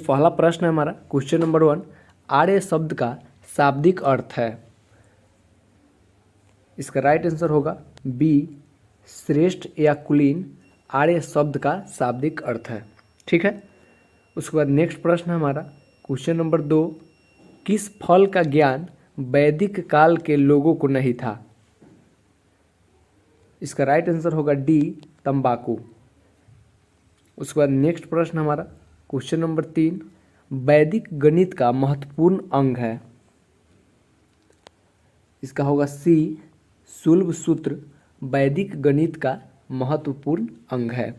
पहला प्रश्न है हमारा क्वेश्चन नंबर 1, आर्य शब्द का शाब्दिक अर्थ है। इसका राइट आंसर होगा बी, श्रेष्ठ या कुलीन आर्य शब्द का शाब्दिक अर्थ है। ठीक है। उसके बाद नेक्स्ट प्रश्न है हमारा क्वेश्चन नंबर 2, किस फल का ज्ञान वैदिक काल के लोगों को नहीं था। इसका राइट आंसर होगा डी, तंबाकू। उसके बाद नेक्स्ट प्रश्न हमारा क्वेश्चन नंबर 3, वैदिक गणित का महत्वपूर्ण अंग है। इसका होगा सी, शुल्ब सूत्र वैदिक गणित का महत्वपूर्ण अंग है।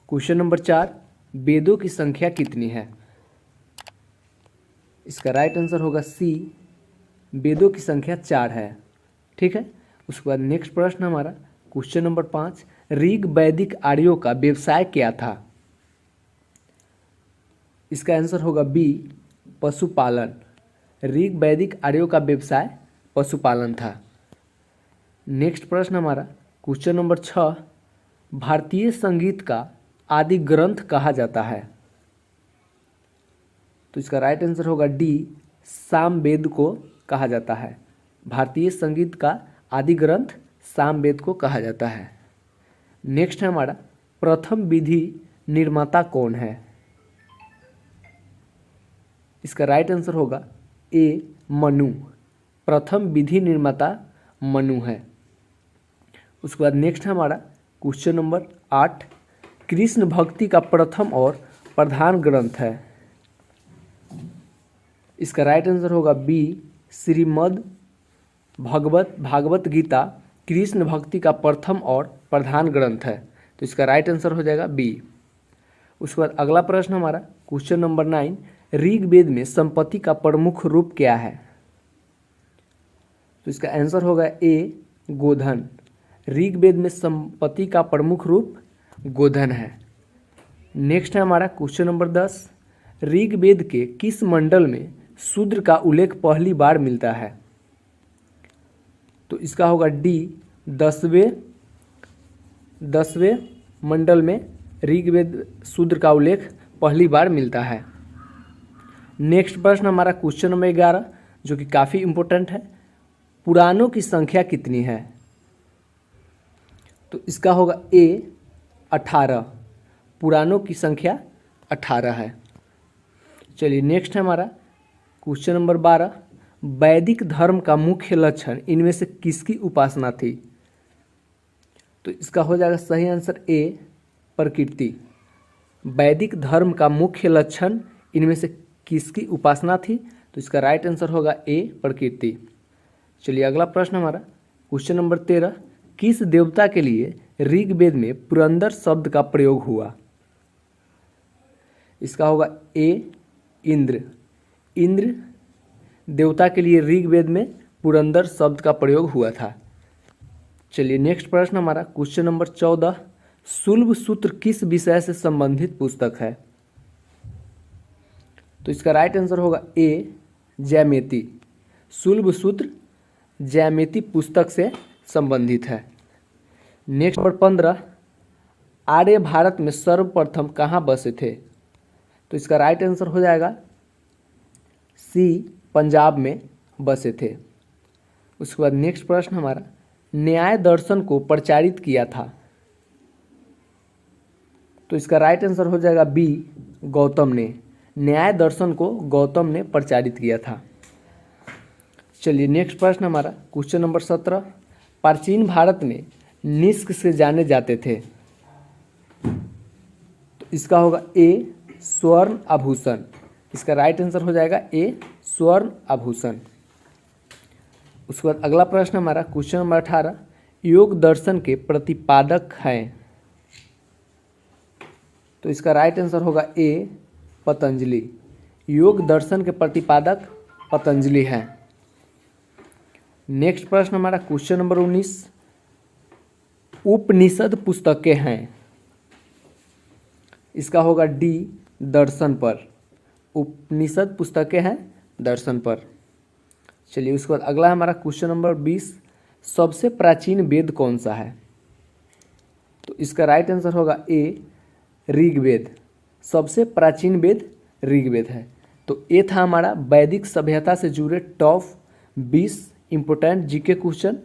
क्वेश्चन नंबर 4, वेदों की संख्या कितनी है। इसका राइट आंसर होगा सी, वेदों की संख्या 4 है। ठीक है। उसके बाद नेक्स्ट प्रश्न हमारा क्वेश्चन नंबर 5, ऋग वैदिक आर्यों का व्यवसाय क्या था। इसका आंसर होगा बी, पशुपालन। ऋग वैदिक आर्यों का व्यवसाय पशुपालन था। नेक्स्ट प्रश्न हमारा क्वेश्चन नंबर 6, भारतीय संगीत का आदि ग्रंथ कहा जाता है। तो इसका राइट आंसर होगा डी, सामवेद को कहा जाता है। भारतीय संगीत का आदि ग्रंथ सामवेद को कहा जाता है। नेक्स्ट है हमारा प्रथम विधि निर्माता कौन है। इसका राइट आंसर होगा ए, मनु। प्रथम विधि निर्माता मनु है। उसके बाद नेक्स्ट है हमारा क्वेश्चन नंबर 8, कृष्ण भक्ति का प्रथम और प्रधान ग्रंथ है। इसका राइट आंसर होगा बी, श्रीमद् भागवत गीता कृष्ण भक्ति का प्रथम और प्रधान ग्रंथ है। तो इसका राइट आंसर हो जाएगा बी। उसके बाद अगला प्रश्न हमारा क्वेश्चन नंबर 9, ऋग्वेद में संपत्ति का प्रमुख रूप क्या है। तो इसका आंसर होगा ए, गोधन। ऋग्वेद में संपत्ति का प्रमुख रूप गोधन है। नेक्स्ट है हमारा क्वेश्चन नंबर 10, ऋग्वेद के किस मंडल में शूद्र का उल्लेख पहली बार मिलता है। तो इसका होगा डी, 10वें मंडल में ऋग्वेद शूद्र का उल्लेख पहली बार मिलता है। नेक्स्ट प्रश्न हमारा क्वेश्चन नंबर 11 जो कि काफ़ी इम्पोर्टेंट है, पुराणों की संख्या कितनी है। तो इसका होगा ए, 18। पुराणों की संख्या 18 है। चलिए नेक्स्ट है हमारा क्वेश्चन नंबर 12, वैदिक धर्म का मुख्य लक्षण इनमें से किसकी उपासना थी। तो इसका हो जाएगा सही आंसर ए, प्रकृति। वैदिक धर्म का मुख्य लक्षण इनमें से किसकी उपासना थी। तो इसका राइट आंसर होगा ए, प्रकृति। चलिए अगला प्रश्न हमारा क्वेश्चन नंबर 13, किस देवता के लिए ऋग्वेद में पुरंदर शब्द का प्रयोग हुआ। इसका होगा ए, इंद्र। इंद्र देवता के लिए ऋग्वेद में पुरंदर शब्द का प्रयोग हुआ था। चलिए नेक्स्ट प्रश्न हमारा क्वेश्चन नंबर 14, शुल्ब सूत्र किस विषय से संबंधित पुस्तक है। तो इसका राइट आंसर होगा ए, ज्यामिति। शुल्ब सूत्र ज्यामिति पुस्तक से संबंधित है। नेक्स्ट नंबर 15, आर्य भारत में सर्वप्रथम कहाँ बसे थे। तो इसका राइट आंसर हो जाएगा सी, पंजाब में बसे थे। उसके बाद नेक्स्ट प्रश्न हमारा, न्याय दर्शन को प्रचारित किया था। तो इसका राइट आंसर हो जाएगा बी, गौतम ने। न्याय दर्शन को गौतम ने प्रचारित किया था। चलिए नेक्स्ट प्रश्न हमारा क्वेश्चन नंबर 17, प्राचीन भारत में निष्क से जाने जाते थे। तो इसका होगा ए, स्वर्ण आभूषण। इसका राइट आंसर हो जाएगा ए, स्वर्ण आभूषण। उसके बाद अगला प्रश्न हमारा क्वेश्चन नंबर 18, योग दर्शन के प्रतिपादक हैं। तो इसका राइट आंसर होगा ए, पतंजलि। योग दर्शन के प्रतिपादक पतंजलि हैं। नेक्स्ट प्रश्न हमारा क्वेश्चन नंबर 19, उपनिषद पुस्तकें हैं। इसका होगा डी, दर्शन पर। उपनिषद पुस्तकें हैं दर्शन पर। चलिए उसके बाद अगला हमारा क्वेश्चन नंबर 20, सबसे प्राचीन वेद कौन सा है। तो इसका राइट आंसर होगा ए, ऋग्वेद। सबसे प्राचीन वेद ऋग्वेद है। तो ये था हमारा वैदिक सभ्यता से जुड़े टॉप 20 इम्पोर्टेंट जीके क्वेश्चन।